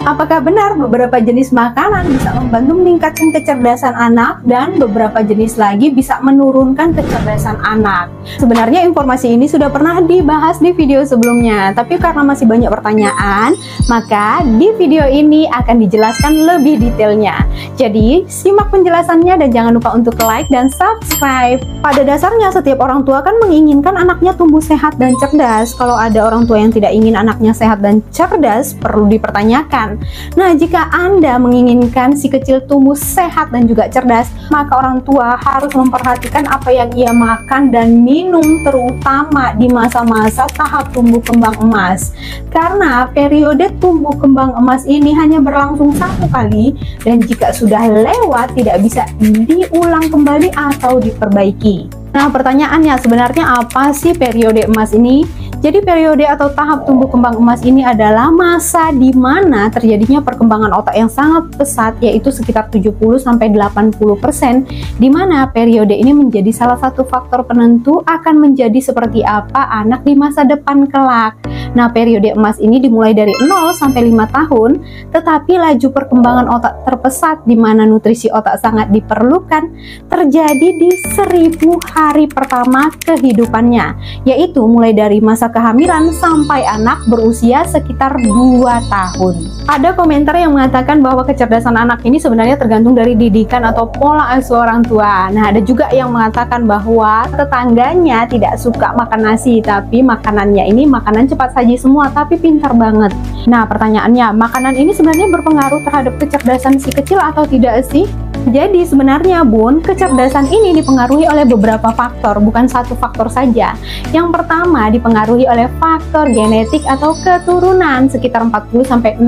Apakah benar beberapa jenis makanan bisa membantu meningkatkan kecerdasan anak dan beberapa jenis lagi bisa menurunkan kecerdasan anak? Sebenarnya informasi ini sudah pernah dibahas di video sebelumnya, tapi karena masih banyak pertanyaan, maka di video ini akan dijelaskan lebih detailnya. Jadi, simak penjelasannya dan jangan lupa untuk like dan subscribe. Pada dasarnya, setiap orang tua kan menginginkan anaknya tumbuh sehat dan cerdas. Kalau ada orang tua yang tidak ingin anaknya sehat dan cerdas, perlu dipertanyakan. Nah, jika Anda menginginkan si kecil tumbuh sehat dan juga cerdas, maka orang tua harus memperhatikan apa yang ia makan dan minum, terutama di masa-masa tahap tumbuh kembang emas. Karena periode tumbuh kembang emas ini hanya berlangsung satu kali, dan jika sudah lewat tidak bisa diulang kembali atau diperbaiki. Nah, pertanyaannya sebenarnya apa sih periode emas ini? Jadi periode atau tahap tumbuh kembang emas ini adalah masa di mana terjadinya perkembangan otak yang sangat pesat, yaitu sekitar 70-80%, di mana periode ini menjadi salah satu faktor penentu akan menjadi seperti apa anak di masa depan kelak. Nah, periode emas ini dimulai dari 0-5 tahun, tetapi laju perkembangan otak terpesat di mana nutrisi otak sangat diperlukan terjadi di 1000 hari pertama kehidupannya, yaitu mulai dari masa kehamilan sampai anak berusia sekitar 2 tahun. Ada komentar yang mengatakan bahwa kecerdasan anak ini sebenarnya tergantung dari didikan atau pola asuh orang tua. Nah, ada juga yang mengatakan bahwa tetangganya tidak suka makan nasi, tapi makanannya ini makanan cepat saji semua, tapi pintar banget. Nah, pertanyaannya, makanan ini sebenarnya berpengaruh terhadap kecerdasan si kecil atau tidak sih? Jadi sebenarnya Bun, kecerdasan ini dipengaruhi oleh beberapa faktor, bukan satu faktor saja. Yang pertama dipengaruhi oleh faktor genetik atau keturunan sekitar 40-60%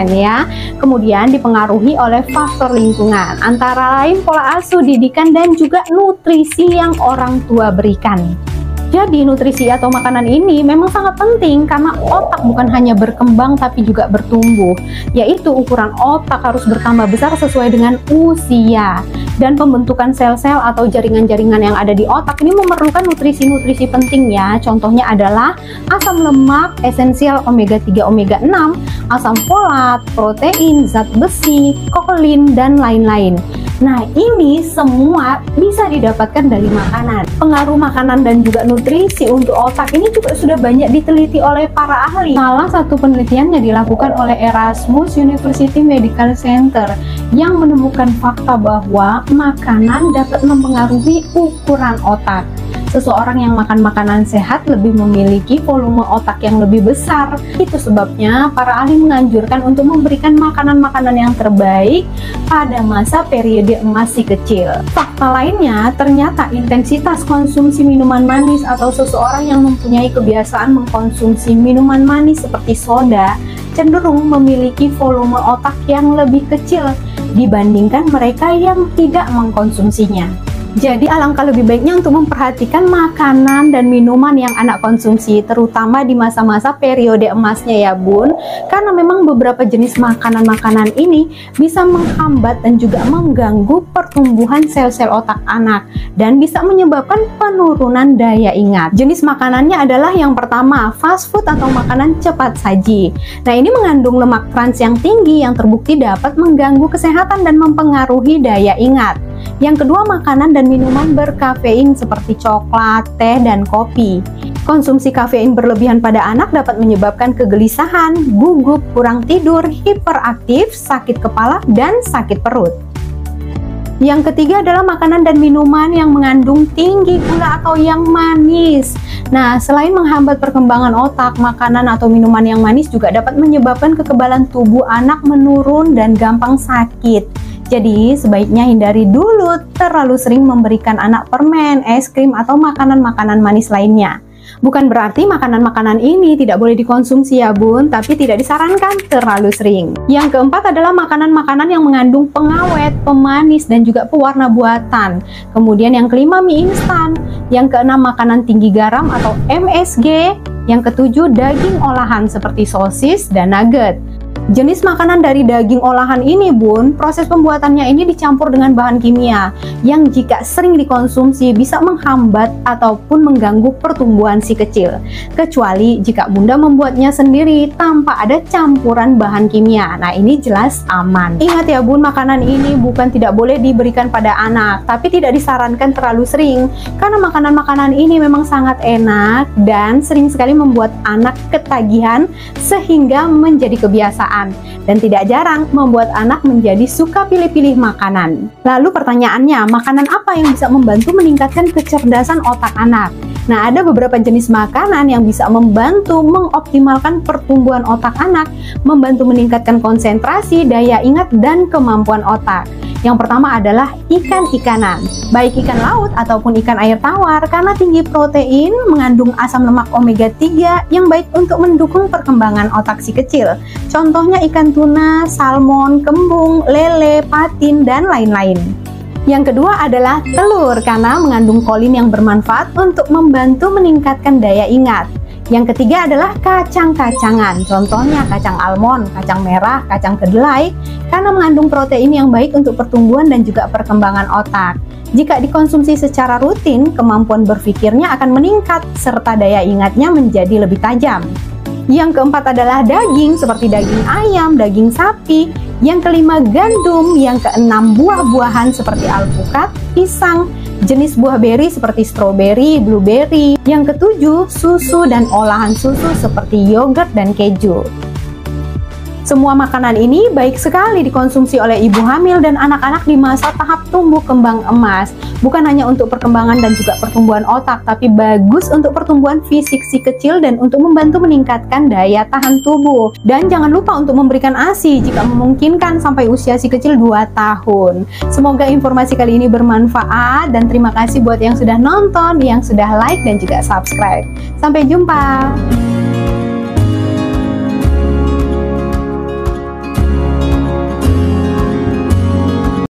ya. Kemudian dipengaruhi oleh faktor lingkungan, antara lain pola asuh, didikan, dan juga nutrisi yang orang tua berikan. Jadi nutrisi atau makanan ini memang sangat penting karena otak bukan hanya berkembang tapi juga bertumbuh, yaitu ukuran otak harus bertambah besar sesuai dengan usia. Dan pembentukan sel-sel atau jaringan-jaringan yang ada di otak ini memerlukan nutrisi-nutrisi penting ya. Contohnya adalah asam lemak esensial omega 3, omega 6, asam folat, protein, zat besi, kolin, dan lain-lain. Nah, ini semua bisa didapatkan dari makanan. Pengaruh makanan dan juga nutrisi untuk otak ini juga sudah banyak diteliti oleh para ahli. Salah satu penelitian yang dilakukan oleh Erasmus University Medical Center yang menemukan fakta bahwa makanan dapat mempengaruhi ukuran otak. Seseorang yang makan makanan sehat lebih memiliki volume otak yang lebih besar. Itu sebabnya para ahli menganjurkan untuk memberikan makanan-makanan yang terbaik pada masa periode emas si kecil. Fakta lainnya, ternyata intensitas konsumsi minuman manis atau seseorang yang mempunyai kebiasaan mengkonsumsi minuman manis seperti soda cenderung memiliki volume otak yang lebih kecil dibandingkan mereka yang tidak mengkonsumsinya. Jadi alangkah lebih baiknya untuk memperhatikan makanan dan minuman yang anak konsumsi, terutama di masa-masa periode emasnya ya Bun, karena memang beberapa jenis makanan-makanan ini bisa menghambat dan juga mengganggu pertumbuhan sel-sel otak anak dan bisa menyebabkan penurunan daya ingat. Jenis makanannya adalah yang pertama, fast food atau makanan cepat saji. Nah, ini mengandung lemak trans yang tinggi yang terbukti dapat mengganggu kesehatan dan mempengaruhi daya ingat. Yang kedua, makanan dan minuman berkafein seperti coklat, teh, dan kopi. Konsumsi kafein berlebihan pada anak dapat menyebabkan kegelisahan, gugup, kurang tidur, hiperaktif, sakit kepala, dan sakit perut. Yang ketiga adalah makanan dan minuman yang mengandung tinggi gula atau yang manis. Nah, selain menghambat perkembangan otak, makanan atau minuman yang manis juga dapat menyebabkan kekebalan tubuh anak menurun dan gampang sakit. Jadi, sebaiknya hindari dulu terlalu sering memberikan anak permen, es krim, atau makanan-makanan manis lainnya. Bukan berarti makanan-makanan ini tidak boleh dikonsumsi ya Bun, tapi tidak disarankan terlalu sering. Yang keempat adalah makanan-makanan yang mengandung pengawet, pemanis, dan juga pewarna buatan. Kemudian yang kelima, mie instan. Yang keenam, makanan tinggi garam atau MSG. Yang ketujuh, daging olahan seperti sosis dan nugget. Jenis makanan dari daging olahan ini, Bun, proses pembuatannya ini dicampur dengan bahan kimia yang jika sering dikonsumsi bisa menghambat ataupun mengganggu pertumbuhan si kecil. Kecuali jika Bunda membuatnya sendiri tanpa ada campuran bahan kimia. Nah, ini jelas aman. Ingat ya, Bun, makanan ini bukan tidak boleh diberikan pada anak, tapi tidak disarankan terlalu sering karena makanan-makanan ini memang sangat enak dan sering sekali membuat anak ketagihan sehingga menjadi kebiasaan. Dan tidak jarang membuat anak menjadi suka pilih-pilih makanan. Lalu pertanyaannya, makanan apa yang bisa membantu meningkatkan kecerdasan otak anak? Nah, ada beberapa jenis makanan yang bisa membantu mengoptimalkan pertumbuhan otak anak, membantu meningkatkan konsentrasi, daya ingat, dan kemampuan otak. Yang pertama adalah ikan-ikanan, baik ikan laut ataupun ikan air tawar, karena tinggi protein, mengandung asam lemak omega 3 yang baik untuk mendukung perkembangan otak si kecil. Contohnya ikan tuna, salmon, kembung, lele, patin, dan lain-lain. Yang kedua adalah telur, karena mengandung kolin yang bermanfaat untuk membantu meningkatkan daya ingat. Yang ketiga adalah kacang-kacangan, contohnya kacang almond, kacang merah, kacang kedelai, karena mengandung protein yang baik untuk pertumbuhan dan juga perkembangan otak. Jika dikonsumsi secara rutin, kemampuan berpikirnya akan meningkat, serta daya ingatnya menjadi lebih tajam. Yang keempat adalah daging, seperti daging ayam, daging sapi. Yang kelima gandum, yang keenam buah-buahan seperti alpukat, pisang, jenis buah beri seperti stroberi, blueberry. Yang ketujuh susu dan olahan susu seperti yogurt dan keju. Semua makanan ini baik sekali dikonsumsi oleh ibu hamil dan anak-anak di masa tahap tumbuh kembang emas. Bukan hanya untuk perkembangan dan juga pertumbuhan otak, tapi bagus untuk pertumbuhan fisik si kecil dan untuk membantu meningkatkan daya tahan tubuh. Dan jangan lupa untuk memberikan ASI jika memungkinkan sampai usia si kecil 2 tahun. Semoga informasi kali ini bermanfaat dan terima kasih buat yang sudah nonton, yang sudah like dan juga subscribe. Sampai jumpa!